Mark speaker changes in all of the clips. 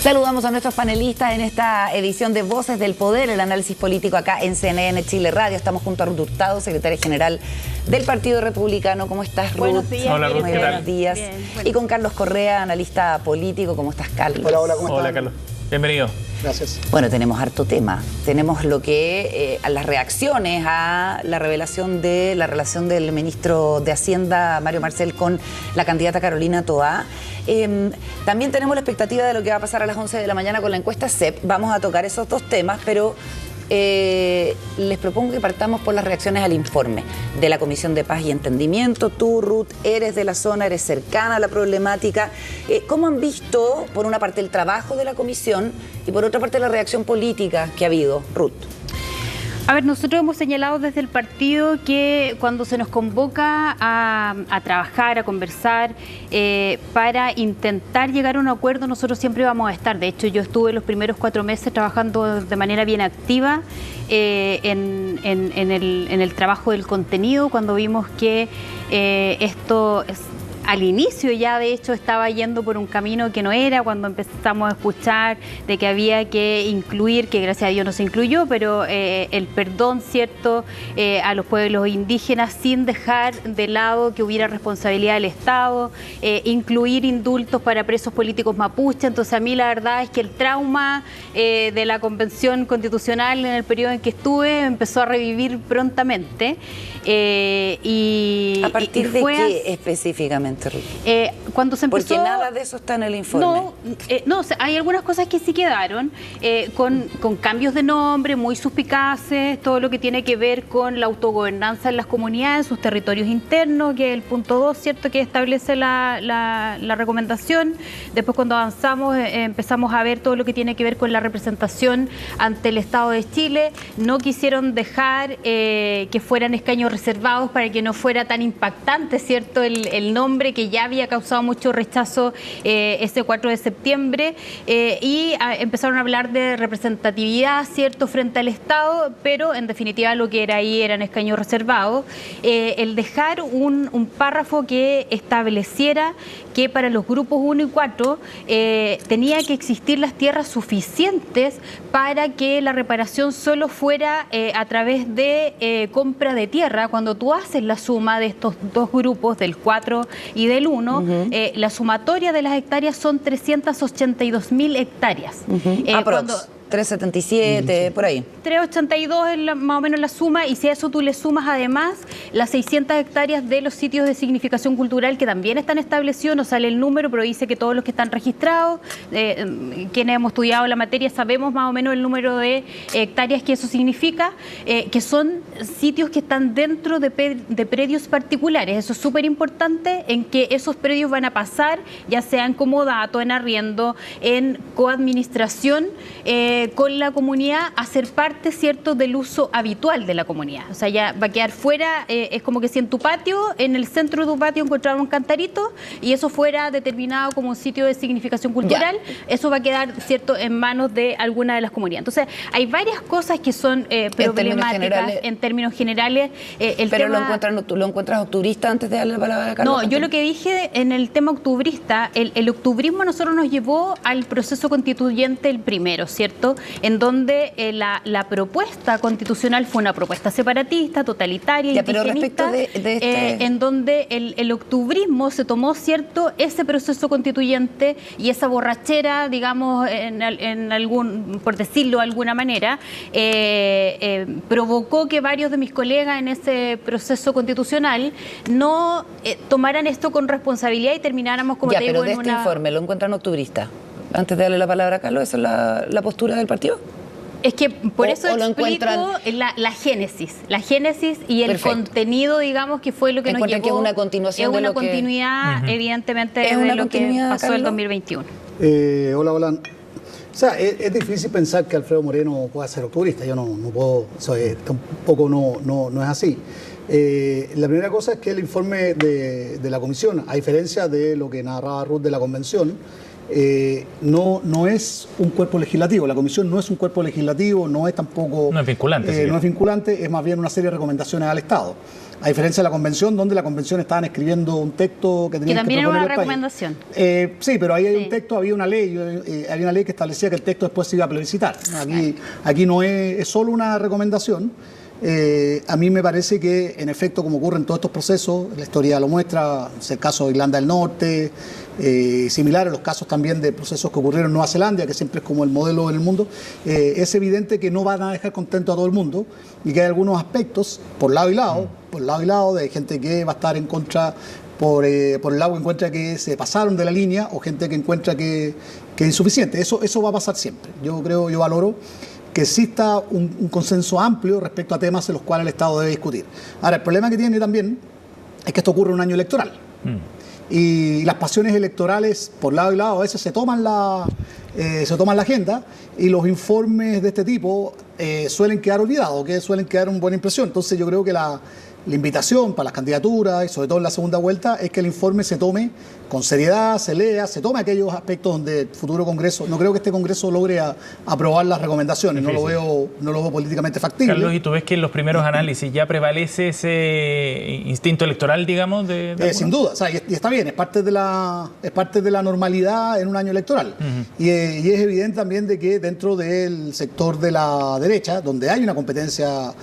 Speaker 1: Saludamos a nuestros panelistas en esta edición de Voces del Poder, el análisis político acá en CNN Chile Radio. Estamos junto a Ruth Hurtado, secretaria general del Partido Republicano. ¿Cómo estás, Ruth?
Speaker 2: Buenos días.
Speaker 3: Hola, Ruth.
Speaker 1: Muy buenos días.
Speaker 2: Bien, bueno.
Speaker 1: Y con Carlos Correa, analista político. ¿Cómo estás, Carlos?
Speaker 4: Hola, hola, ¿cómo estás?
Speaker 3: Hola, Carlos. Bienvenido.
Speaker 4: Gracias.
Speaker 1: Bueno, tenemos harto tema. Tenemos lo que las reacciones a la revelación de la relación del ministro de Hacienda, Mario Marcel, con la candidata Carolina Toá. También tenemos la expectativa de lo que va a pasar a las 11 de la mañana con la encuesta CEP. Vamos a tocar esos dos temas, pero les propongo que partamos por las reacciones al informe de la Comisión de Paz y Entendimiento. Tú, Ruth, eres de la zona, eres cercana a la problemática. ¿Cómo han visto, por una parte, el trabajo de la comisión y por otra parte, la reacción política que ha habido? Ruth.
Speaker 2: A ver, nosotros hemos señalado desde el partido que cuando se nos convoca a trabajar, a conversar, para intentar llegar a un acuerdo, nosotros siempre vamos a estar. De hecho, yo estuve los primeros 4 meses trabajando de manera bien activa en el trabajo del contenido, cuando vimos que esto al inicio ya de hecho estaba yendo por un camino que no era, cuando empezamos a escuchar de que había que incluir, que gracias a Dios no se incluyó, pero el perdón, ¿cierto?, a los pueblos indígenas sin dejar de lado que hubiera responsabilidad del Estado, incluir indultos para presos políticos mapuche. Entonces a mí la verdad es que el trauma de la Convención Constitucional en el periodo en que estuve empezó a revivir prontamente.
Speaker 1: ¿A partir de qué específicamente, Ruth?
Speaker 2: Cuando se empezó...
Speaker 1: Porque nada de eso está en el informe.
Speaker 2: No, hay algunas cosas que sí quedaron, con cambios de nombre muy suspicaces, todo lo que tiene que ver con la autogobernanza en las comunidades, sus territorios internos, que es el punto 2, ¿cierto?, que establece la recomendación. Después, cuando avanzamos, empezamos a ver todo lo que tiene que ver con la representación ante el Estado de Chile. No quisieron dejar que fueran escaños reservados para que no fuera tan impactante, ¿cierto?, el nombre que ya había causado mucho rechazo ese 4 de septiembre, y empezaron a hablar de representatividad, ¿cierto?, frente al Estado, pero en definitiva lo que era ahí eran escaños reservados. El dejar un párrafo que estableciera que para los grupos 1 y 4 tenía que existir las tierras suficientes para que la reparación solo fuera a través de compra de tierra. Cuando tú haces la suma de estos dos grupos, del 4 y del 1, la sumatoria de las hectáreas son 382.000 hectáreas.
Speaker 1: 377, por ahí.
Speaker 2: 382 es más o menos la suma, y si a eso tú le sumas además las 600 hectáreas de los sitios de significación cultural que también están establecidos, no sale el número, pero dice que todos los que están registrados, quienes hemos estudiado la materia sabemos más o menos el número de hectáreas que eso significa, que son sitios que están dentro de predios particulares. Eso es súper importante, en que esos predios van a pasar, ya sea en comodato, en arriendo, en coadministración, con la comunidad, a ser parte, ¿cierto?, del uso habitual de la comunidad. O sea, ya va a quedar fuera, es como que si en tu patio, en el centro de tu patio encontraron un cantarito y eso fuera determinado como un sitio de significación cultural, eso va a quedar, ¿cierto?, en manos de alguna de las comunidades. Entonces, hay varias cosas que son problemáticas en términos generales.
Speaker 1: Pero ¿lo encuentras octubrista antes de darle la palabra a Carlos?
Speaker 2: No, yo lo que dije en el tema octubrista, el octubrismo a nosotros nos llevó al proceso constituyente el primero, ¿cierto?, en donde la propuesta constitucional fue una propuesta separatista, totalitaria, indigenista,
Speaker 1: pero respecto de
Speaker 2: en donde el octubrismo se tomó, ¿cierto?, ese proceso constituyente y esa borrachera, digamos, en algún, por decirlo de alguna manera, provocó que varios de mis colegas en ese proceso constitucional no tomaran esto con responsabilidad y termináramos, como te digo,
Speaker 1: pero de este informe, ¿lo encuentran octubrista? Antes de darle la palabra a Carlos, ¿esa es la postura del partido?
Speaker 2: Es que por eso explico la génesis y el contenido, digamos, que fue lo que nos llevó.
Speaker 1: Que es una continuación de lo que...
Speaker 2: continuidad, evidentemente,
Speaker 1: ¿Es
Speaker 2: de
Speaker 1: lo que
Speaker 2: pasó el 2021.
Speaker 4: Hola. O sea, es difícil pensar que Alfredo Moreno pueda ser octubrista. Yo no puedo, tampoco no es así. La primera cosa es que el informe de la comisión, a diferencia de lo que narraba Ruth de la convención, no es un cuerpo legislativo. La comisión no es un cuerpo legislativo, no es tampoco...
Speaker 3: No es vinculante.
Speaker 4: No es vinculante, es más bien una serie de recomendaciones al Estado. A diferencia de la convención, donde la convención estaban escribiendo un texto que tenía que
Speaker 2: también era
Speaker 4: proponer
Speaker 2: una
Speaker 4: el país.
Speaker 2: recomendación.
Speaker 4: Sí, pero ahí hay un texto, había una ley que establecía que el texto después se iba a plebiscitar. Aquí no es solo una recomendación. A mí me parece que, en efecto, como ocurre en todos estos procesos, la historia lo muestra, es el caso de Irlanda del Norte, similar a los casos también de procesos que ocurrieron en Nueva Zelanda, que siempre es como el modelo en el mundo, es evidente que no van a dejar contento a todo el mundo y que hay algunos aspectos, por lado y lado, de gente que va a estar en contra por el lado que encuentra que se pasaron de la línea o gente que encuentra que es insuficiente. Eso va a pasar siempre. Yo valoro que exista un consenso amplio respecto a temas en los cuales el Estado debe discutir. Ahora, el problema que tiene también es que esto ocurre en un año electoral. Y las pasiones electorales, por lado y lado, a veces se toman la agenda, y los informes de este tipo suelen quedar olvidados, que suelen quedar una buena impresión. Entonces yo creo que la invitación para las candidaturas, y sobre todo en la segunda vuelta, es que el informe se tome con seriedad, se lea, se tome aquellos aspectos donde el futuro Congreso, no creo que este Congreso logre aprobar las recomendaciones, no lo veo políticamente factible.
Speaker 3: Carlos, ¿y tú ves que en los primeros análisis ya prevalece ese instinto electoral, digamos?
Speaker 4: Sin duda, o sea, y está bien, es parte de la normalidad en un año electoral. Y es evidente también de que dentro del sector de la derecha, donde hay una competencia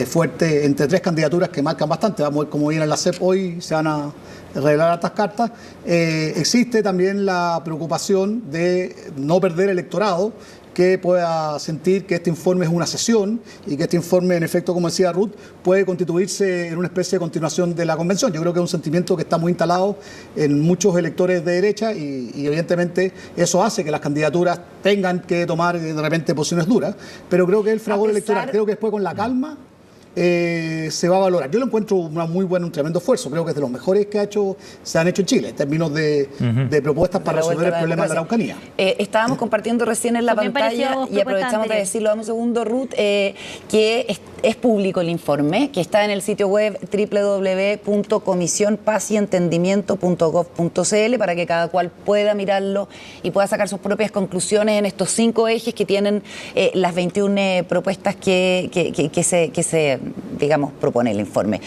Speaker 4: fuerte entre tres candidaturas que marcan bastante, vamos a ver cómo viene la CEP hoy, se van a revelar estas cartas, existe también la preocupación de no perder electorado que pueda sentir que este informe es una sesión y que este informe, en efecto, como decía Ruth, puede constituirse en una especie de continuación de la convención. Yo creo que es un sentimiento que está muy instalado en muchos electores de derecha y evidentemente eso hace que las candidaturas tengan que tomar de repente posiciones duras, pero creo que el fragor electoral, creo que después con la calma se va a valorar. Yo lo encuentro un tremendo esfuerzo. Creo que es de los mejores que se han hecho en Chile en términos de propuestas para resolver el problema de la Araucanía.
Speaker 1: Estábamos compartiendo recién en la pantalla y aprovechamos de decirlo, dame un segundo, Ruth, que es público el informe, que está en el sitio web www.comisionpazyentendimiento.gov.cl para que cada cual pueda mirarlo y pueda sacar sus propias conclusiones en estos 5 ejes que tienen las 21 propuestas que se digamos, propone el informe.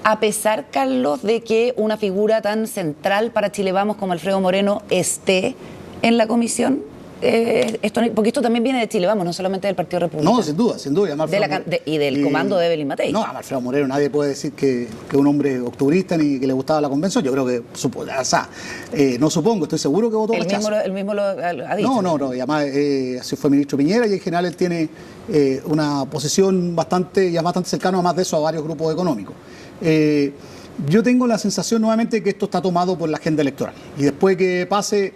Speaker 1: A pesar, Carlos, de que una figura tan central para Chile Vamos como Alfredo Moreno esté en la comisión, porque esto también viene de Chile Vamos, no solamente del Partido Republicano.
Speaker 4: No, sin duda.
Speaker 1: Y del comando de Evelyn Matei.
Speaker 4: No, a Alfredo Moreno nadie puede decir que es un hombre octubrista ni que le gustaba la convención. Yo creo que, no supongo, estoy seguro que votó rechazo.
Speaker 1: Él mismo lo ha dicho.
Speaker 4: No, y además así fue ministro Piñera y en general él tiene una posición bastante cercana, además de eso, a varios grupos económicos. Yo tengo la sensación nuevamente que esto está tomado por la agenda electoral y después que pase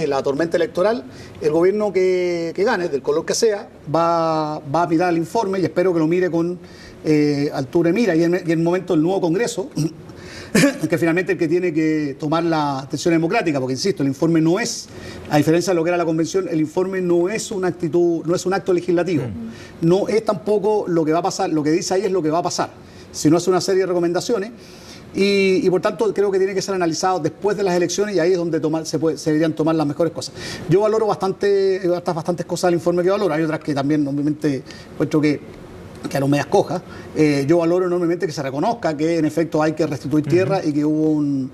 Speaker 4: la tormenta electoral, el gobierno que gane, del color que sea, va a mirar el informe y espero que lo mire con altura de mira y en el momento del nuevo Congreso que finalmente el que tiene que tomar la decisión democrática, porque insisto, el informe no es, a diferencia de lo que era la convención, el informe no es una actitud, no es un acto legislativo, no es tampoco lo que va a pasar, lo que dice ahí es lo que va a pasar, sino es una serie de recomendaciones y por tanto creo que tiene que ser analizado después de las elecciones y ahí es donde se deberían tomar las mejores cosas. Yo valoro bastantes cosas del informe que valoro, hay otras que también obviamente encuentro que a lo medias cojas. Yo valoro enormemente que se reconozca que en efecto hay que restituir tierra y que hubo un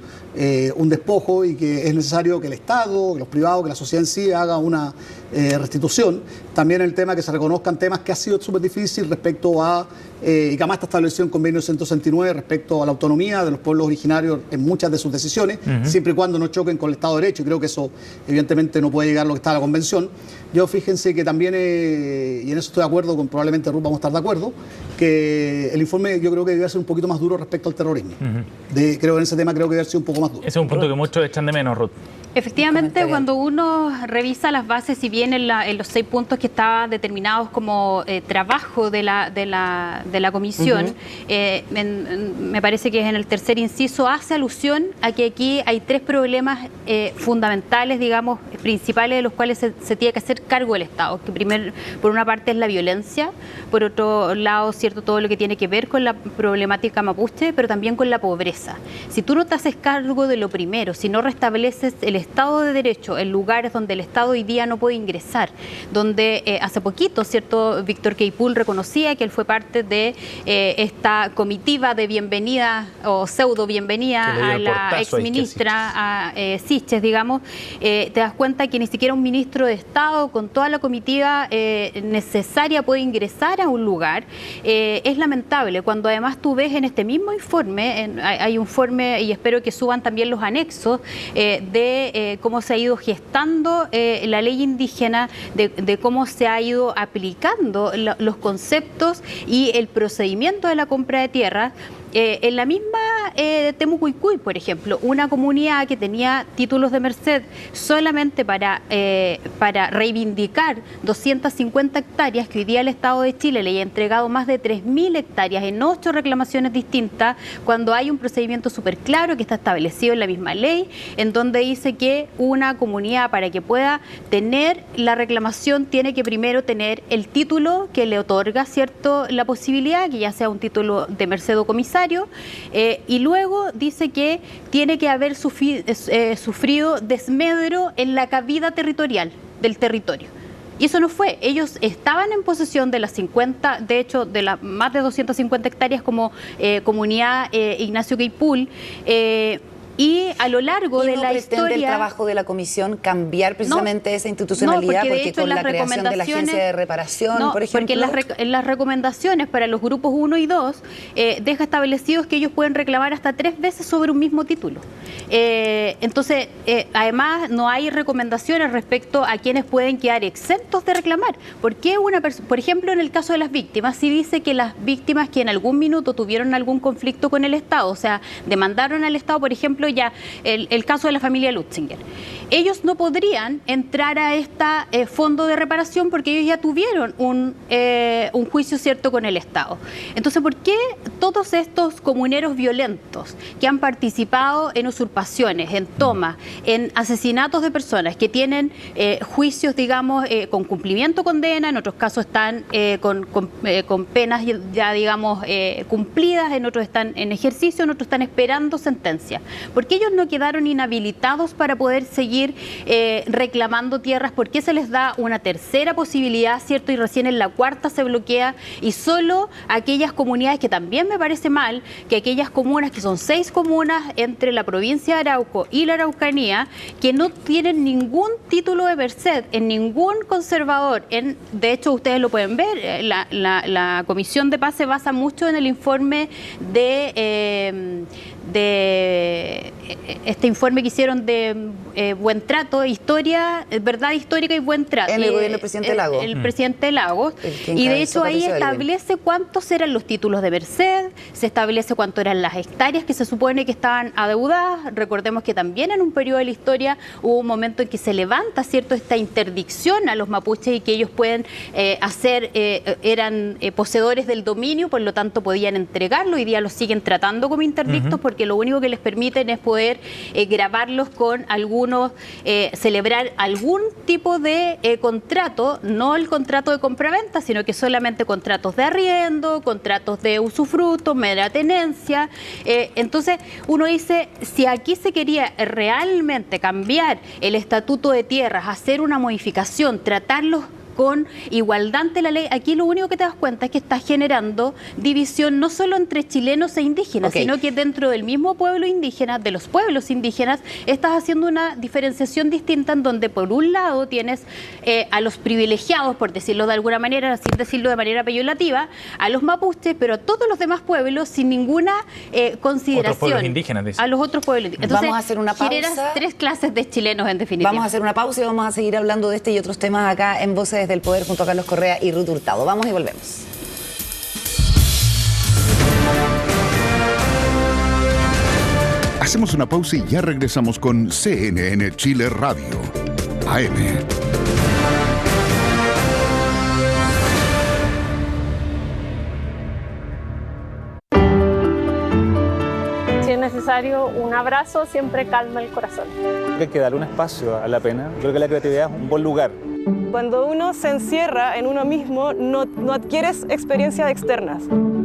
Speaker 4: despojo y que es necesario que el Estado, que los privados, que la sociedad en sí haga una restitución. También el tema que se reconozcan temas que ha sido súper difícil respecto a, y que además está establecido en el convenio 169 respecto a la autonomía de los pueblos originarios en muchas de sus decisiones, siempre y cuando no choquen con el Estado de Derecho, y creo que eso evidentemente no puede llegar a lo que está en la convención. Yo fíjense que también, y en eso estoy de acuerdo, probablemente Ruth vamos a estar de acuerdo, que el informe yo creo que debe ser un poquito más duro respecto al terrorismo. Creo que en ese tema creo que debe ser un poco más duro.
Speaker 3: Ese es un punto que muchos echan de menos, Ruth.
Speaker 2: Efectivamente, cuando uno revisa las bases, si bien en los 6 puntos que estaban determinados como trabajo de la comisión, me parece que en el tercer inciso hace alusión a que aquí hay 3 problemas fundamentales, digamos, principales, de los cuales se tiene que hacer cargo el Estado. Que por una parte es la violencia, por otro lado, cierto, todo lo que tiene que ver con la problemática mapuche, pero también con la pobreza. Si tú no te haces cargo de lo primero, si no restableces el Estado de Derecho, en lugares donde el Estado hoy día no puede ingresar, donde hace poquito, ¿cierto?, Víctor Queipul reconocía que él fue parte de esta comitiva de bienvenida o pseudo bienvenida a la exministra, a Siches, digamos. Te das cuenta que ni siquiera un ministro de Estado con toda la comitiva necesaria puede ingresar a un lugar. Es lamentable cuando además tú ves en este mismo informe, hay un informe y espero que suban también los anexos de cómo se ha ido gestando la ley indígena, de cómo se ha ido aplicando los conceptos y el procedimiento de la compra de tierras. En la misma Temucuicui, por ejemplo, una comunidad que tenía títulos de merced solamente para reivindicar 250 hectáreas, que hoy día el Estado de Chile le ha entregado más de 3.000 hectáreas en 8 reclamaciones distintas, cuando hay un procedimiento súper claro que está establecido en la misma ley, en donde dice que una comunidad, para que pueda tener la reclamación, tiene que primero tener el título que le otorga, ¿cierto?, la posibilidad, que ya sea un título de merced o comisario, y luego dice que tiene que haber sufrido desmedro en la cabida territorial del territorio. Y eso no fue. Ellos estaban en posesión de las 50, de hecho, de las más de 250 hectáreas como comunidad Ignacio Queipul, y a lo largo de la historia...
Speaker 1: el trabajo de la comisión cambiar precisamente esa institucionalidad, porque con la creación de la agencia de reparación, por ejemplo...
Speaker 2: porque en las recomendaciones para los grupos 1 y 2 deja establecidos que ellos pueden reclamar hasta 3 veces sobre un mismo título. Entonces, además, no hay recomendaciones respecto a quienes pueden quedar exentos de reclamar. ¿Por qué por ejemplo, en el caso de las víctimas, sí dice que las víctimas que en algún minuto tuvieron algún conflicto con el Estado, o sea, demandaron al Estado, por ejemplo, ya el caso de la familia Lutzinger, ellos no podrían entrar a este fondo de reparación porque ellos ya tuvieron un juicio, ¿cierto?, con el Estado. Entonces, ¿por qué todos estos comuneros violentos que han participado en usurpaciones, en tomas, en asesinatos de personas, que tienen juicios, digamos, con cumplimiento condena, en otros casos están con penas ya, digamos, cumplidas, en otros están en ejercicio, en otros están esperando sentencia? ¿Por qué ellos no quedaron inhabilitados para poder seguir reclamando tierras? ¿Por qué se les da una tercera posibilidad, ¿cierto?, y recién en la cuarta se bloquea? Y solo aquellas comunidades, que también me parece mal, que aquellas comunas, que son 6 comunas entre la provincia de Arauco y la Araucanía, que no tienen ningún título de merced en ningún conservador. De hecho, ustedes lo pueden ver, la Comisión de Paz se basa mucho en el informe de este informe que hicieron de Buen Trato, Historia, Verdad Histórica y Buen Trato.
Speaker 1: En el gobierno del presidente Lagos.
Speaker 2: El presidente Lagos. Y de hecho ahí establece cuántos eran los títulos de merced, se establece cuánto eran las hectáreas que se supone que estaban adeudadas. Recordemos que también en un periodo de la historia hubo un momento en que se levanta, ¿cierto?, esta interdicción a los mapuches, y que ellos pueden eran poseedores del dominio, por lo tanto podían entregarlo. Hoy día los siguen tratando como interdictos porque lo único que les permiten es poder grabarlos con algunos, celebrar algún tipo de contrato, no el contrato de compraventa, sino que solamente contratos de arriendo, contratos de usufructo, mera tenencia. Entonces uno dice, si aquí se quería realmente cambiar el estatuto de tierras, hacer una modificación, tratarlos con igualdad ante la ley, aquí lo único que te das cuenta es que estás generando división no solo entre chilenos e indígenas, sino que dentro del mismo pueblo indígena, de los pueblos indígenas, estás haciendo una diferenciación distinta, en donde por un lado tienes a los privilegiados, por decirlo de alguna manera, sin decirlo de manera peyorativa, a los mapuches, pero a todos los demás pueblos sin ninguna consideración.
Speaker 3: Otros pueblos indígenas.
Speaker 2: A los otros pueblos indígenas. Entonces,
Speaker 1: vamos a hacer una pausa.
Speaker 2: Generas 3 clases de chilenos, en definitiva.
Speaker 1: Vamos a hacer una pausa y vamos a seguir hablando de este y otros temas acá en Voces del Poder junto a Carlos Correa y Ruth Hurtado. Vamos y volvemos.
Speaker 5: Hacemos una pausa y ya regresamos con CNN Chile Radio, AM.
Speaker 6: Si es necesario un abrazo, siempre calma el corazón.
Speaker 7: Hay que darle un espacio a la pena. Creo que la creatividad es un buen lugar.
Speaker 6: Cuando uno se encierra en uno mismo, no adquieres experiencias externas.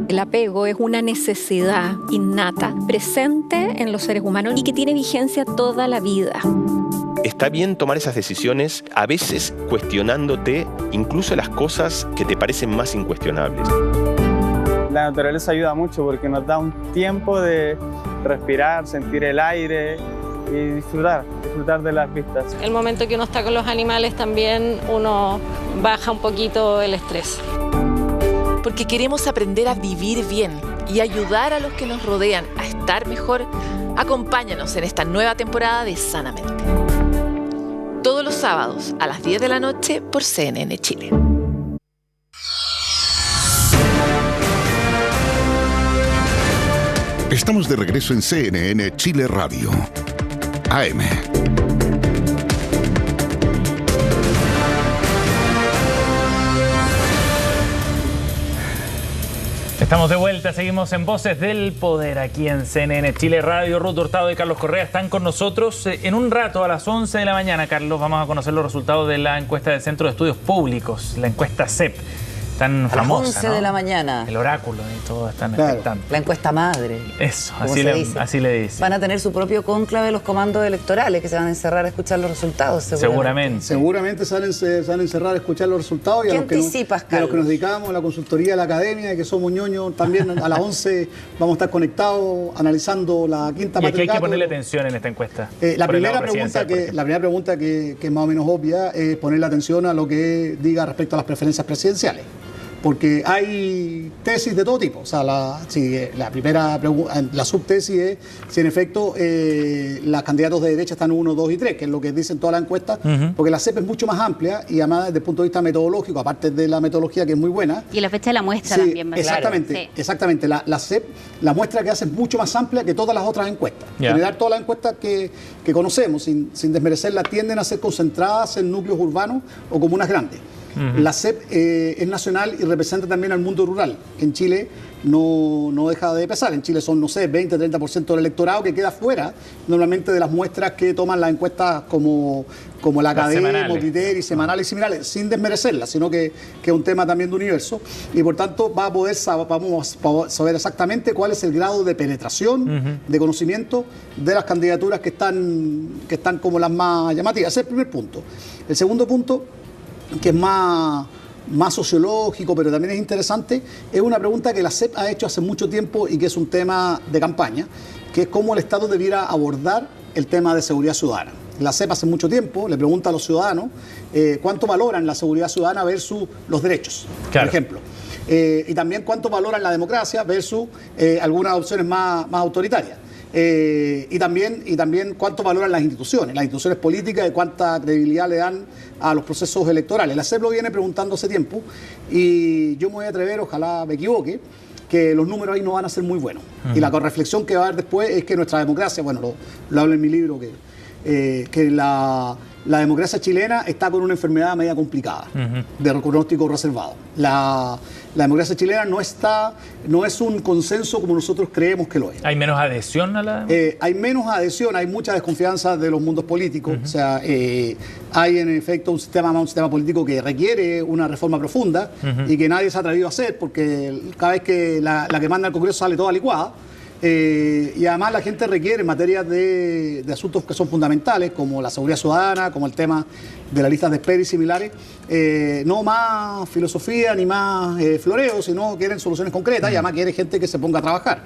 Speaker 8: El apego es una necesidad innata, presente en los seres humanos y que tiene vigencia toda la vida.
Speaker 9: está bien tomar esas decisiones, a veces cuestionándote incluso las cosas que te parecen más incuestionables.
Speaker 7: La naturaleza ayuda mucho porque nos da un tiempo de respirar, sentir el aire y disfrutar de las vistas.
Speaker 10: El momento que uno está con los animales también uno baja un poquito el estrés.
Speaker 11: Porque queremos aprender a vivir bien y ayudar a los que nos rodean a estar mejor. Acompáñanos en esta nueva temporada de Sanamente. Todos los sábados a las 10 de la noche por CNN Chile.
Speaker 5: Estamos de regreso en CNN Chile Radio. AM.
Speaker 3: Estamos de vuelta, seguimos en Voces del Poder aquí en CNN Chile Radio. Ruth Hurtado y Carlos Correa están con nosotros. En un rato, a las 11 de la mañana, Carlos, vamos a conocer los resultados de la encuesta del Centro de Estudios Públicos, la encuesta CEP. Tan famosa,
Speaker 1: a las 11
Speaker 3: ¿no?
Speaker 1: de la mañana.
Speaker 3: El oráculo y todo están expectantes.
Speaker 1: La encuesta madre.
Speaker 3: Eso, así le dice.
Speaker 1: Van a tener su propio cónclave los comandos electorales que se van a encerrar a escuchar los resultados, seguramente.
Speaker 4: Seguramente se van a encerrar a escuchar los resultados. Y
Speaker 1: ¿Qué
Speaker 4: a los
Speaker 1: anticipas,
Speaker 4: que, a los que nos dedicamos a la consultoría de la academia, que somos ñoños, también a las 11 vamos a estar conectados analizando la quinta
Speaker 3: matricato. ¿Y aquí hay que ponerle
Speaker 4: atención
Speaker 3: en esta encuesta?
Speaker 4: La primera pregunta que es más o menos obvia es ponerle atención a lo que diga respecto a las preferencias presidenciales. Porque hay tesis de todo tipo. O sea, la subtesis es si en efecto los candidatos de derecha están 1, 2 y 3, que es lo que dicen todas las encuestas, porque la CEP es mucho más amplia y además desde el punto de vista metodológico, aparte de la metodología que es muy buena.
Speaker 2: Y la fecha de la muestra también.
Speaker 4: Exactamente, claro. Exactamente. La CEP, la muestra que hace es mucho más amplia que todas las otras encuestas. En general, todas las encuestas que conocemos, sin desmerecerlas, tienden a ser concentradas en núcleos urbanos o comunas grandes. La CEP es nacional y representa también al mundo rural, que en Chile no deja de pesar. En Chile son, 20, 30% del electorado que queda fuera normalmente de las muestras que toman las encuestas como la Academia, Criterio, semanales y similares, sin desmerecerlas, sino que es un tema también de universo. Y por tanto vamos a saber exactamente cuál es el grado de penetración, de conocimiento de las candidaturas que están como las más llamativas. Ese es el primer punto. El segundo punto, que es más sociológico, pero también es interesante, es una pregunta que la CEP ha hecho hace mucho tiempo y que es un tema de campaña, que es cómo el Estado debiera abordar el tema de seguridad ciudadana. La CEP hace mucho tiempo le pregunta a los ciudadanos cuánto valoran la seguridad ciudadana versus los derechos, por ejemplo. Y también cuánto valoran la democracia versus algunas opciones más autoritarias. Y también cuánto valoran las instituciones políticas y cuánta credibilidad le dan a los procesos electorales. La CEP lo viene preguntando hace tiempo y yo me voy a atrever, ojalá me equivoque, que los números ahí no van a ser muy buenos. Y la reflexión que va a haber después es que nuestra democracia, bueno, lo hablo en mi libro, que la democracia chilena está con una enfermedad media complicada, de pronóstico reservado. La democracia chilena no es un consenso como nosotros creemos que lo es.
Speaker 3: ¿Hay menos adhesión a la democracia?
Speaker 4: Hay menos adhesión, hay mucha desconfianza de los mundos políticos. O sea, hay en efecto un sistema político que requiere una reforma profunda y que nadie se ha atrevido a hacer porque cada vez que la que manda al Congreso sale toda licuada. Y además la gente requiere en materia de asuntos que son fundamentales, como la seguridad ciudadana, como el tema de las listas de espera y similares, no más filosofía ni más floreo, sino quieren soluciones concretas y además quiere gente que se ponga a trabajar.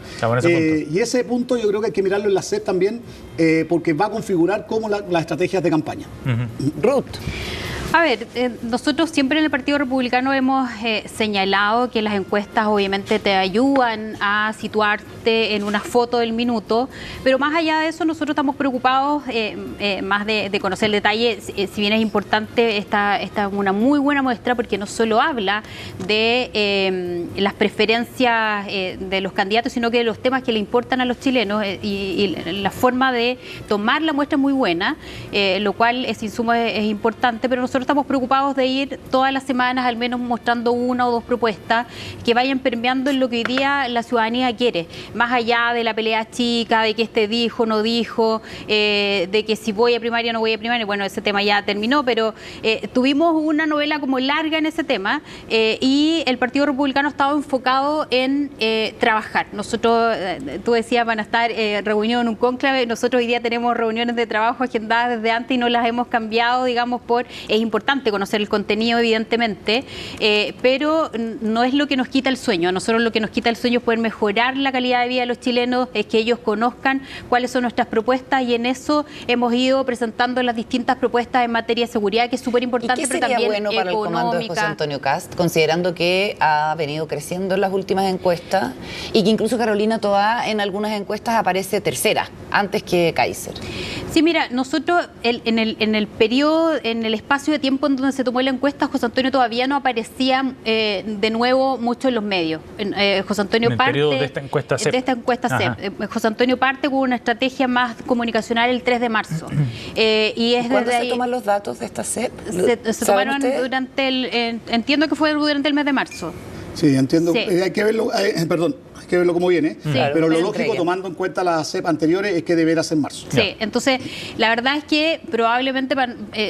Speaker 4: Y ese punto yo creo que hay que mirarlo en la CEP también, porque va a configurar como las estrategias de campaña.
Speaker 1: Ruth.
Speaker 2: A ver, nosotros siempre en el Partido Republicano hemos señalado que las encuestas obviamente te ayudan a situarte en una foto del minuto, pero más allá de eso nosotros estamos preocupados más de conocer el detalle. Si bien es importante, esta es una muy buena muestra porque no solo habla de las preferencias de los candidatos, sino que de los temas que le importan a los chilenos y la forma de tomar la muestra es muy buena, lo cual ese insumo es importante, pero nosotros nosotros estamos preocupados de ir todas las semanas al menos mostrando una o dos propuestas que vayan permeando en lo que hoy día la ciudadanía quiere, más allá de la pelea chica, de que este dijo, no dijo, de que si voy a primaria o no voy a primaria. Bueno, ese tema ya terminó, pero tuvimos una novela como larga en ese tema y el Partido Republicano ha estado enfocado en trabajar. Nosotros, tú decías, van a estar reunidos en un cónclave. Nosotros hoy día tenemos reuniones de trabajo agendadas desde antes y no las hemos cambiado, digamos, es importante conocer el contenido, evidentemente, pero no es lo que nos quita el sueño. A nosotros lo que nos quita el sueño es poder mejorar la calidad de vida de los chilenos, es que ellos conozcan cuáles son nuestras propuestas, y en eso hemos ido presentando las distintas propuestas en materia de seguridad, que es súper importante, pero también
Speaker 1: bueno para el comando de José Antonio Kast, considerando que ha venido creciendo en las últimas encuestas y que incluso Carolina Toá en algunas encuestas aparece tercera, antes que Kaiser?
Speaker 2: Sí, mira, nosotros en el periodo, en el espacio de tiempo en donde se tomó la encuesta, José Antonio todavía no aparecía de nuevo mucho en los medios. José Antonio
Speaker 3: en el
Speaker 2: parte
Speaker 3: periodo de esta encuesta CEP.
Speaker 2: De esta encuesta CEP. José Antonio parte con una estrategia más comunicacional el 3 de marzo.
Speaker 1: Y es ¿cuándo se toman los datos de esta CEP?
Speaker 2: Se tomaron durante entiendo que fue durante el mes de marzo.
Speaker 4: Sí, entiendo.
Speaker 2: Sí.
Speaker 4: Hay que verlo, perdón, hay que verlo como viene,
Speaker 2: Sí,
Speaker 4: pero lo lógico, tomando en cuenta las CEP anteriores, es que deberá ser en marzo.
Speaker 2: Sí, entonces la verdad es que probablemente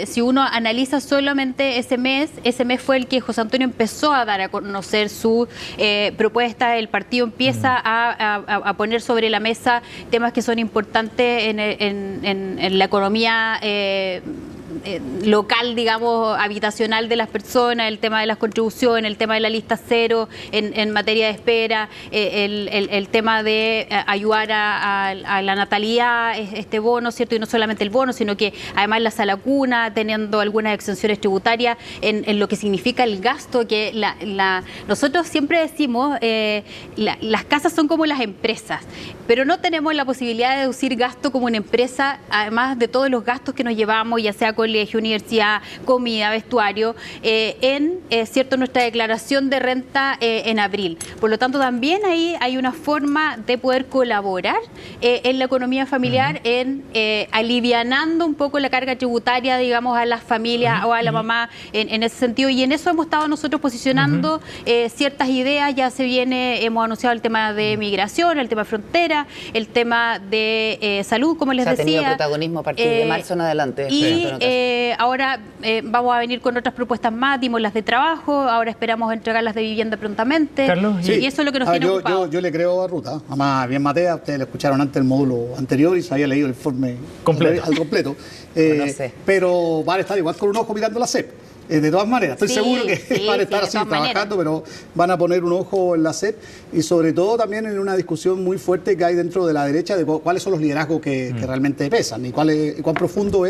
Speaker 2: si uno analiza solamente ese mes fue el que José Antonio empezó a dar a conocer su propuesta. El partido empieza a poner sobre la mesa temas que son importantes en la economía local, digamos, habitacional de las personas, el tema de las contribuciones, el tema de la lista cero en materia de espera, el tema de ayudar a la natalidad, este bono, ¿cierto? Y no solamente el bono, sino que además la sala cuna, teniendo algunas exenciones tributarias en lo que significa el gasto, que nosotros siempre decimos, las casas son como las empresas, pero no tenemos la posibilidad de deducir gasto como una empresa, además de todos los gastos que nos llevamos, ya sea colegio, universidad, comida, vestuario, cierto, nuestra declaración de renta en abril. Por lo tanto, también ahí hay una forma de poder colaborar en la economía familiar, en alivianando un poco la carga tributaria, digamos, a las familias o a la mamá en ese sentido. Y en eso hemos estado nosotros posicionando ciertas ideas. Ya hemos anunciado el tema de migración, el tema de frontera, el tema de salud, como les decía.
Speaker 1: Ha tenido protagonismo a partir de marzo en adelante.
Speaker 2: Ahora vamos a venir con otras propuestas más, dimos las de trabajo, ahora esperamos entregar las de vivienda prontamente.
Speaker 3: Carlos,
Speaker 2: y eso es lo que nos tiene ocupado.
Speaker 4: Yo le creo a Ruta, además bien Matea, ustedes lo escucharon antes el módulo anterior y se había leído el informe al completo.
Speaker 1: No sé.
Speaker 4: Pero van a estar igual con un ojo mirando la CEP. De todas maneras, estoy seguro que van a estar así trabajando, pero van a poner un ojo en la CEP y sobre todo también en una discusión muy fuerte que hay dentro de la derecha de cuáles son los liderazgos que realmente pesan y cuán profundo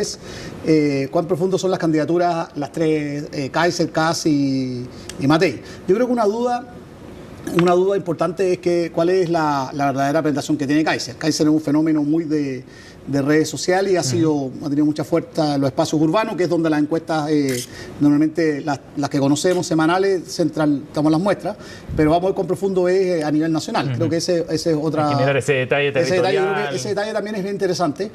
Speaker 4: son las candidaturas, las tres, Kaiser, Kast y Matei. Yo creo que una duda importante es que cuál es la verdadera presentación que tiene Kaiser. Kaiser es un fenómeno muy de redes sociales y ha tenido mucha fuerza en los espacios urbanos, que es donde las encuestas, normalmente las que conocemos semanales, estamos las muestras, pero vamos a ir con profundo a nivel nacional. Creo que ese es otra...
Speaker 3: Hay que mirar ese detalle territorial.
Speaker 4: Ese detalle también es bien interesante.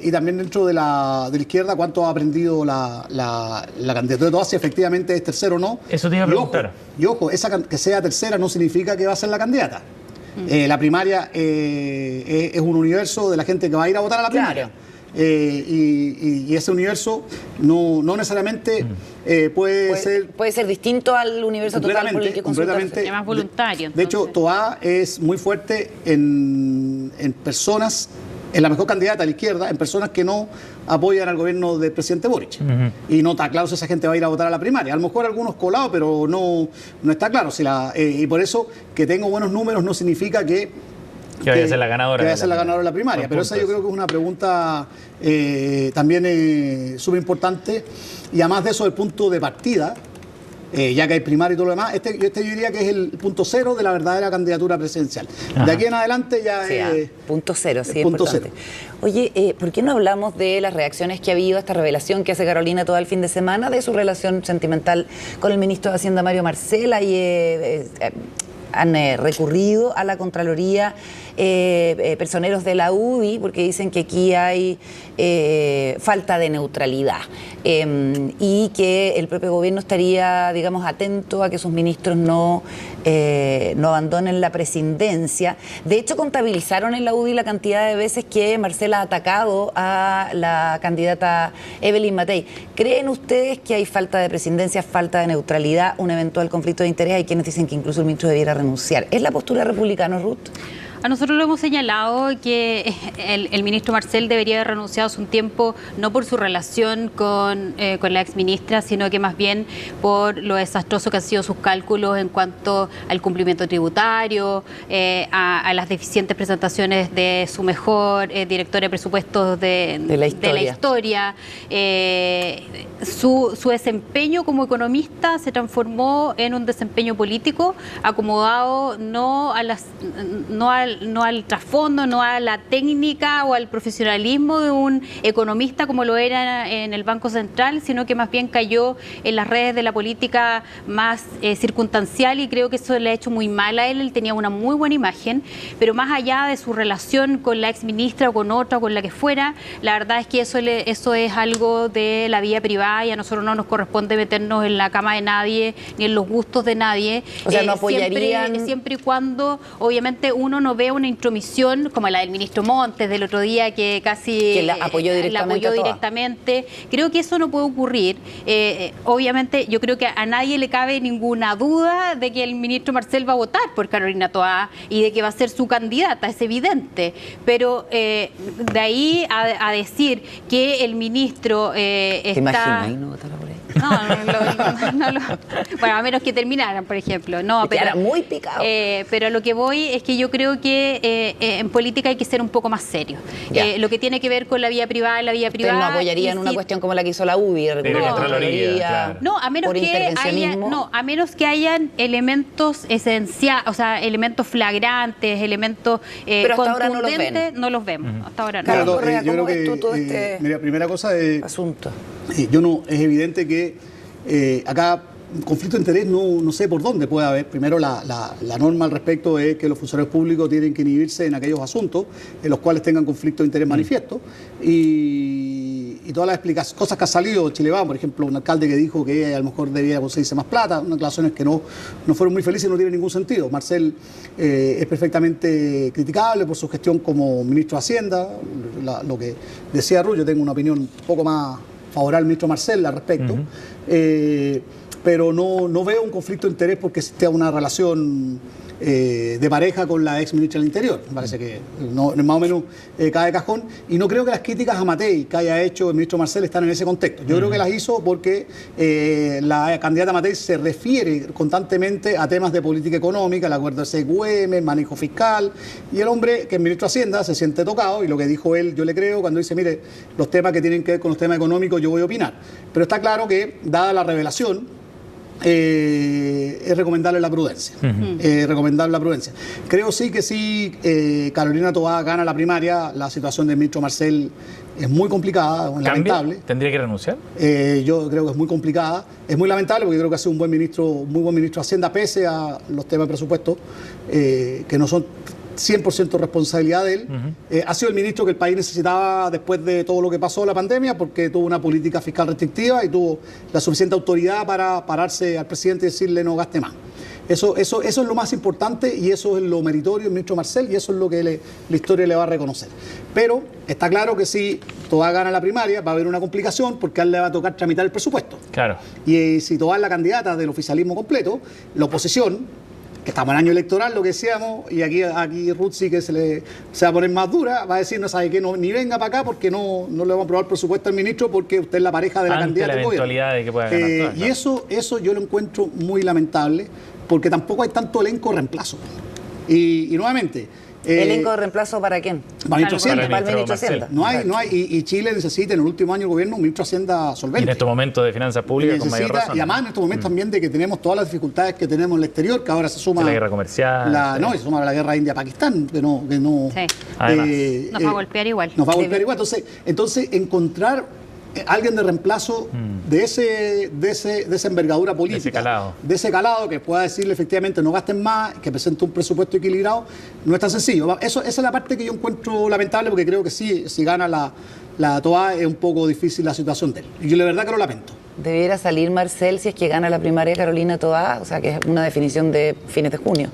Speaker 4: Y también dentro de la izquierda, cuánto ha aprendido la candidatura de todas, si efectivamente es tercero o no.
Speaker 3: Eso te iba a preguntar.
Speaker 4: Y ojo, que sea tercera no significa que va a ser la candidata. La primaria es un universo de la gente que va a ir a votar a la primaria. Y ese universo no necesariamente puede ser
Speaker 1: distinto al universo total por el que
Speaker 4: completamente
Speaker 2: es más voluntario.
Speaker 4: De hecho, Toá es muy fuerte en personas, en la mejor candidata a la izquierda, en personas que no apoyan al gobierno del presidente Boric. Y no está claro si esa gente va a ir a votar a la primaria. A lo mejor algunos colados, pero no está claro. Y por eso que tengo buenos números no significa que
Speaker 3: vaya a ser la ganadora.
Speaker 4: Que vaya a ser la ganadora de la primaria. Pero esa yo creo que es una pregunta también súper importante. Y además de eso, el punto de partida, ya que hay primaria y todo lo demás, yo diría que es el punto cero de la verdadera candidatura presidencial. De aquí en adelante ya es...
Speaker 1: Punto cero, sí, es importante. Oye, ¿por qué no hablamos de las reacciones que ha habido a esta revelación que hace Carolina todo el fin de semana de su relación sentimental con el ministro de Hacienda, Mario Marcel? Y han recurrido a la Contraloría personeros de la UDI porque dicen que aquí hay falta de neutralidad y que el propio gobierno estaría, digamos, atento a que sus ministros no abandonen la presidencia. De hecho, contabilizaron en la UDI la cantidad de veces que Marcel ha atacado a la candidata Evelyn Matei. ¿Creen ustedes que hay falta de presidencia, falta de neutralidad, un eventual conflicto de interés? Hay quienes dicen que incluso el ministro debiera renunciar. ¿Es la postura republicana, Ruth?
Speaker 2: A nosotros lo hemos señalado que el ministro Marcel debería haber renunciado hace un tiempo, no por su relación con la exministra, sino que más bien por lo desastroso que han sido sus cálculos en cuanto al cumplimiento tributario, a las deficientes presentaciones de su mejor directora de presupuestos de la historia. Su desempeño como economista se transformó en un desempeño político acomodado no al trasfondo, no a la técnica o al profesionalismo de un economista como lo era en el Banco Central, sino que más bien cayó en las redes de la política más circunstancial, y creo que eso le ha hecho muy mal a él. Él tenía una muy buena imagen, pero más allá de su relación con la exministra o con otra o con la que fuera, la verdad es que eso es algo de la vida privada y a nosotros no nos corresponde meternos en la cama de nadie ni en los gustos de nadie.
Speaker 1: O sea, no apoyarían...
Speaker 2: Siempre y cuando obviamente uno no ve una intromisión como la del ministro Montes del otro día, que casi
Speaker 1: que la apoyó
Speaker 2: directamente. Creo que eso no puede ocurrir. Obviamente yo creo que a nadie le cabe ninguna duda de que el ministro Marcel va a votar por Carolina Toá y de que va a ser su candidata, es evidente, pero de ahí a decir que el ministro está...
Speaker 1: ¿Te imaginas no votará por ahí?
Speaker 2: Bueno, a menos que terminaran, por ejemplo. No, pero
Speaker 1: era muy picado.
Speaker 2: Pero a lo que voy es que yo creo que en política hay que ser un poco más serio. Lo que tiene que ver con la vida privada,
Speaker 1: ¿Ustedes no apoyarían una cuestión como la que hizo la UDI?
Speaker 2: A menos que hayan elementos esenciales, o sea, elementos flagrantes, elementos contundentes, no los vemos. Hasta ahora no.
Speaker 4: Claro, Correa, ¿cómo ves tú todo mira, primera cosa
Speaker 1: asunto?
Speaker 4: Es evidente que acá conflicto de interés no sé por dónde puede haber. Primero, la norma al respecto es que los funcionarios públicos tienen que inhibirse en aquellos asuntos en los cuales tengan conflicto de interés manifiesto. Y todas las cosas que ha salido de Chile Vamos, por ejemplo, un alcalde que dijo que a lo mejor debía conseguirse más plata, unas declaraciones que no fueron muy felices y no tienen ningún sentido. Marcel es perfectamente criticable por su gestión como ministro de Hacienda. Lo que decía Ruth, yo tengo una opinión un poco más favorable al ministro Marcel al respecto. Pero no veo un conflicto de interés porque existe una relación de pareja con la ex ministra del Interior. Me parece que más o menos cae de cajón. Y no creo que las críticas a Matei que haya hecho el ministro Marcel están en ese contexto. Yo creo que las hizo porque la candidata Matei se refiere constantemente a temas de política económica, el acuerdo de CQM, el manejo fiscal. Y el hombre, que es ministro de Hacienda, se siente tocado, y lo que dijo él, yo le creo, cuando dice, mire, los temas que tienen que ver con los temas económicos, yo voy a opinar. Pero está claro que, dada la revelación, es recomendable la prudencia. Creo que si Carolina Toá gana la primaria, la situación del ministro Marcel es muy complicada, es lamentable.
Speaker 3: ¿Tendría que renunciar?
Speaker 4: Yo creo que es muy complicada, es muy lamentable porque creo que ha sido un muy buen ministro de Hacienda, pese a los temas de presupuesto que no son 100% responsabilidad de él. Ha sido el ministro que el país necesitaba después de todo lo que pasó la pandemia, porque tuvo una política fiscal restrictiva y tuvo la suficiente autoridad para pararse al presidente y decirle no gaste más. Eso es lo más importante y eso es lo meritorio del ministro Marcel, y eso es lo que la historia le va a reconocer. Pero está claro que si Toá gana la primaria va a haber una complicación, porque a él le va a tocar tramitar el presupuesto.
Speaker 3: Claro.
Speaker 4: Y si Toá es la candidata del oficialismo completo, la oposición, que estamos en año electoral, lo que decíamos, y aquí Ruth sí que se va a poner más dura, va a decir, no sabe que ni venga para acá porque no le vamos a aprobar el presupuesto al ministro porque usted es la pareja de la candidata del gobierno.
Speaker 3: De que pueda ganar
Speaker 4: y eso yo lo encuentro muy lamentable, porque tampoco hay tanto elenco reemplazo. Y nuevamente...
Speaker 1: ¿Elenco de reemplazo para quién?
Speaker 4: Para el
Speaker 1: ministro de Hacienda.
Speaker 4: No hay, y Chile necesita en el último año de gobierno un ministro de Hacienda solvente.
Speaker 3: Y en estos momentos de finanzas públicas con mayor razón.
Speaker 4: Y además en estos momentos también de que tenemos todas las dificultades que tenemos en el exterior, que ahora se suma...
Speaker 3: La guerra comercial.
Speaker 4: Se suma la guerra India-Pakistán, que no
Speaker 2: sí. Además, nos va a golpear igual.
Speaker 4: Nos va a golpear igual. Entonces encontrar alguien de reemplazo de esa envergadura política, de ese calado que pueda decirle efectivamente no gasten más, que presente un presupuesto equilibrado, no es tan sencillo. Esa es la parte que yo encuentro lamentable, porque creo que si gana la Toa es un poco difícil la situación de él. Y yo la verdad que lo lamento.
Speaker 1: ¿Debiera salir Marcel si es que gana la primaria Carolina Toa? O sea, que es una definición de fines de junio.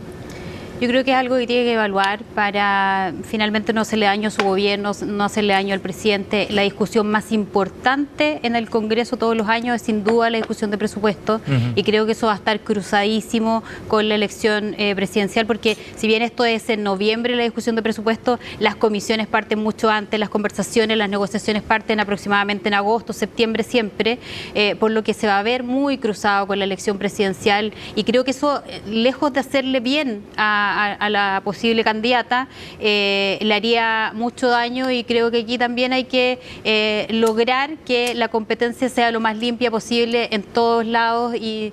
Speaker 2: Yo creo que es algo que tiene que evaluar para finalmente no hacerle daño a su gobierno, no hacerle daño al presidente. La discusión más importante en el Congreso todos los años es sin duda la discusión de presupuesto, y creo que eso va a estar cruzadísimo con la elección presidencial, porque si bien esto es en noviembre la discusión de presupuesto, las comisiones parten mucho antes, las conversaciones, las negociaciones parten aproximadamente en agosto, septiembre siempre, por lo que se va a ver muy cruzado con la elección presidencial, y creo que eso, lejos de hacerle bien a la posible candidata, le haría mucho daño, y creo que aquí también hay que lograr que la competencia sea lo más limpia posible en todos lados, y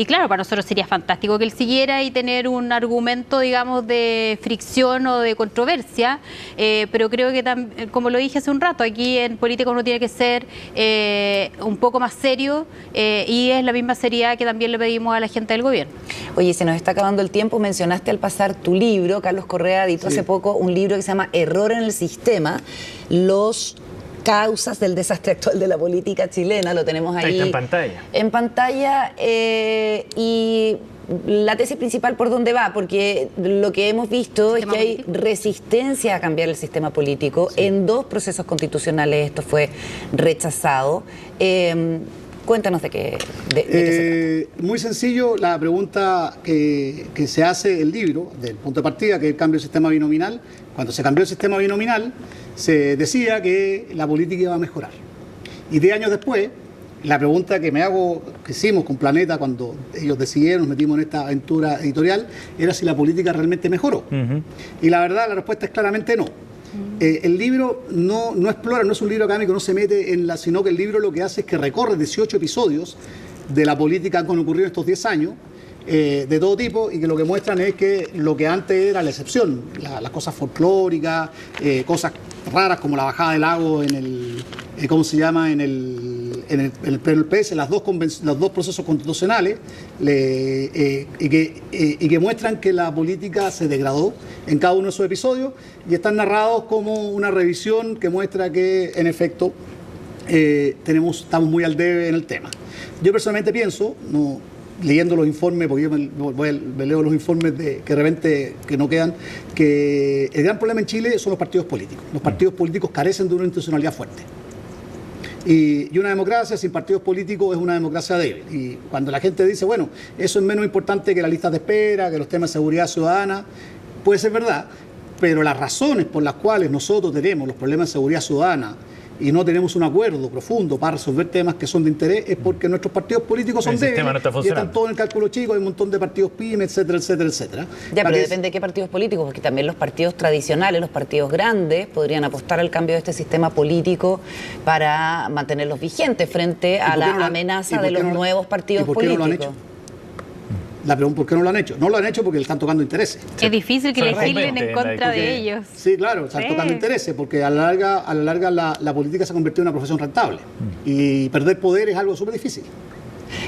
Speaker 2: claro, para nosotros sería fantástico que él siguiera y tener un argumento, digamos, de fricción o de controversia, pero creo que, como lo dije hace un rato, aquí en política uno tiene que ser un poco más serio, y es la misma seriedad que también le pedimos a la gente del gobierno.
Speaker 1: Oye, se nos está acabando el tiempo. Mencionaste al pasar tu libro. Carlos Correa editó hace poco un libro que se llama Error en el Sistema, los causas del desastre actual de la política chilena. Lo tenemos ahí
Speaker 3: en pantalla.
Speaker 1: En pantalla, y la tesis principal por dónde va, porque lo que hemos visto es que hay resistencia a cambiar el sistema político. En 2 procesos constitucionales esto fue rechazado. Cuéntanos de qué se trata.
Speaker 4: Muy sencillo, la pregunta que se hace el libro, del punto de partida, que es el cambio del sistema binominal. Cuando se cambió el sistema binominal, se decía que la política iba a mejorar. Y 10 años después, la pregunta que hicimos con Planeta cuando ellos decidieron, nos metimos en esta aventura editorial, era si la política realmente mejoró. Y la verdad, la respuesta es claramente no. El libro no explora, no es un libro académico, no se mete sino que el libro lo que hace es que recorre 18 episodios de la política que han ocurrido en estos 10 años, de todo tipo, y que lo que muestran es que lo que antes era la excepción, las cosas folclóricas, cosas raras como la bajada del lago en el, ¿cómo se llama? En el PS, los dos procesos constitucionales, y que muestran que la política se degradó en cada uno de esos episodios, y están narrados como una revisión que muestra que, en efecto, estamos muy al debe en el tema. Yo personalmente pienso, leyendo los informes, porque yo me leo los informes que de repente que no quedan, que el gran problema en Chile son los partidos políticos. Los partidos políticos carecen de una institucionalidad fuerte. Y una democracia sin partidos políticos es una democracia débil. Y cuando la gente dice, bueno, eso es menos importante que las listas de espera, que los temas de seguridad ciudadana, puede ser verdad, pero las razones por las cuales nosotros tenemos los problemas de seguridad ciudadana y no tenemos un acuerdo profundo para resolver temas que son de interés es porque nuestros partidos políticos son débiles, y están todos en el cálculo chico, hay un montón de partidos pymes, etcétera, etcétera, etcétera.
Speaker 1: Ya, pero depende de qué partidos políticos, porque también los partidos tradicionales, los partidos grandes, podrían apostar al cambio de este sistema político para mantenerlos vigentes frente a la amenaza de los nuevos partidos políticos.
Speaker 4: ¿Y por qué no lo han hecho? La pregunta, ¿por qué no lo han hecho? No lo han hecho porque le están tocando intereses.
Speaker 2: Es difícil que legislen en contra de ellos.
Speaker 4: Sí, claro, están tocando intereses, porque a la larga la política se ha convertido en una profesión rentable. Y perder poder es algo súper difícil.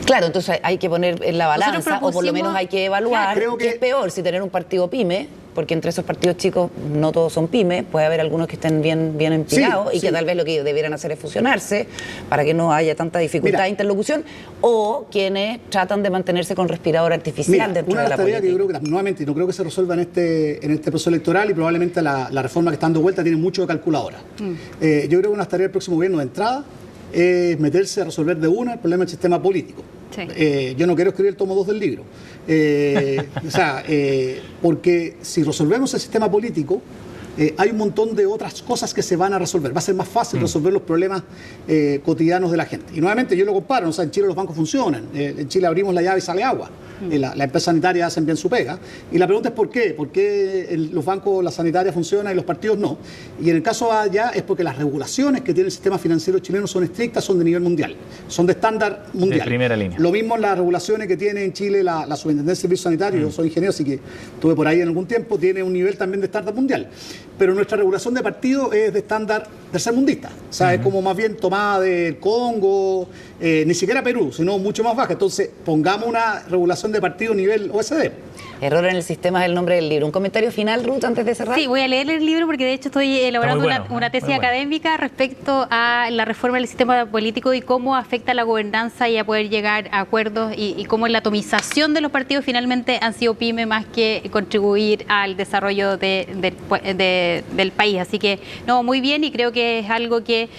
Speaker 1: Claro, entonces hay que poner en la balanza, o por lo menos hay que evaluar qué es peor, si tener un partido pyme, porque entre esos partidos chicos no todos son pymes, puede haber algunos que estén bien empinados y que tal vez lo que debieran hacer es fusionarse para que no haya tanta dificultad de interlocución, o quienes tratan de mantenerse con respirador artificial dentro de la política. Una de las tareas
Speaker 4: que yo creo que, nuevamente, no creo que se resuelva en este proceso electoral, y probablemente la reforma que está dando vuelta tiene mucho de calculadora. Yo creo que una tarea del próximo gobierno de entrada es meterse a resolver de una el problema del sistema político. Yo no quiero escribir el tomo 2 del libro. Porque si resolvemos el sistema político, hay un montón de otras cosas que se van a resolver. Va a ser más fácil resolver los problemas cotidianos de la gente. Y nuevamente yo lo comparo, en Chile los bancos funcionan. En Chile abrimos la llave y sale agua. La empresa sanitaria hacen bien su pega. Y la pregunta es ¿por qué? ¿Por qué los bancos, la sanitaria funcionan y los partidos no? Y en el caso de allá es porque las regulaciones que tiene el sistema financiero chileno son estrictas, son de nivel mundial, son de estándar mundial.
Speaker 3: De primera línea.
Speaker 4: Lo mismo las regulaciones que tiene en Chile la Superintendencia de Servicios Sanitarios. Yo soy ingeniero, así que estuve por ahí en algún tiempo, tiene un nivel también de estándar mundial. pero nuestra regulación de partido es de estándar tercermundista. O sea, es como más bien tomada del Congo, ni siquiera Perú, sino mucho más baja. Entonces, pongamos una regulación de partido nivel OSD.
Speaker 1: Error en el sistema es el nombre del libro. ¿Un comentario final, Ruth, antes de cerrar?
Speaker 2: Sí, voy a leer el libro porque de hecho estoy elaborando
Speaker 3: bueno,
Speaker 2: una tesis académica respecto a la reforma del sistema político y cómo afecta la gobernanza y a poder llegar a acuerdos y cómo la atomización de los partidos finalmente han sido pyme más que contribuir al desarrollo del país. Así que, no, muy bien, y creo que es algo que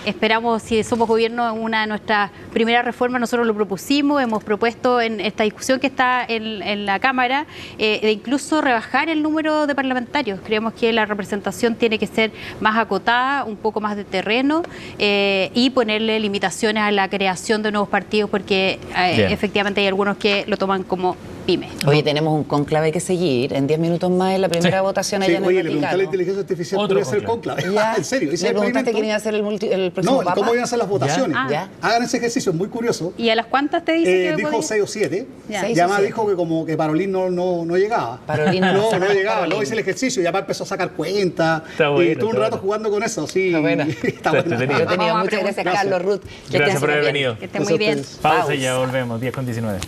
Speaker 2: esperamos, si somos gobierno, una de nuestras primeras reformas. Nosotros lo propusimos, hemos propuesto en esta discusión que está en la Cámara, de incluso rebajar el número de parlamentarios. Creemos que la representación tiene que ser más acotada, un poco más de terreno, y ponerle limitaciones a la creación de nuevos partidos, porque efectivamente hay algunos que lo toman como pyme.
Speaker 1: Oye, tenemos un cónclave que seguir. En 10 minutos más es la primera votación allá en el
Speaker 4: Oye, le
Speaker 1: Vaticano.
Speaker 4: pregunté a la inteligencia artificial cómo iba a ser el cónclave. En serio.
Speaker 1: ¿Le preguntaste quién iba a ser el próximo
Speaker 4: Papa? No, cómo iban a ser las votaciones. Hagan ese ejercicio, es muy curioso.
Speaker 2: ¿Y a las cuántas te dice que
Speaker 4: dijo 6 o 7.
Speaker 2: Ya.
Speaker 4: Y además dijo que como que Parolín no llegaba.
Speaker 1: Parolín
Speaker 4: no llegaba. Luego hice el ejercicio y además empezó a sacar cuentas. Y estuve un rato jugando con eso. Sí,
Speaker 1: está buena.
Speaker 4: Está buena.
Speaker 1: Muchas gracias, Carlos, Ruth.
Speaker 3: Gracias por haber venido.
Speaker 2: Que esté muy bien.
Speaker 3: Pausa y ya volvemos, 10:19.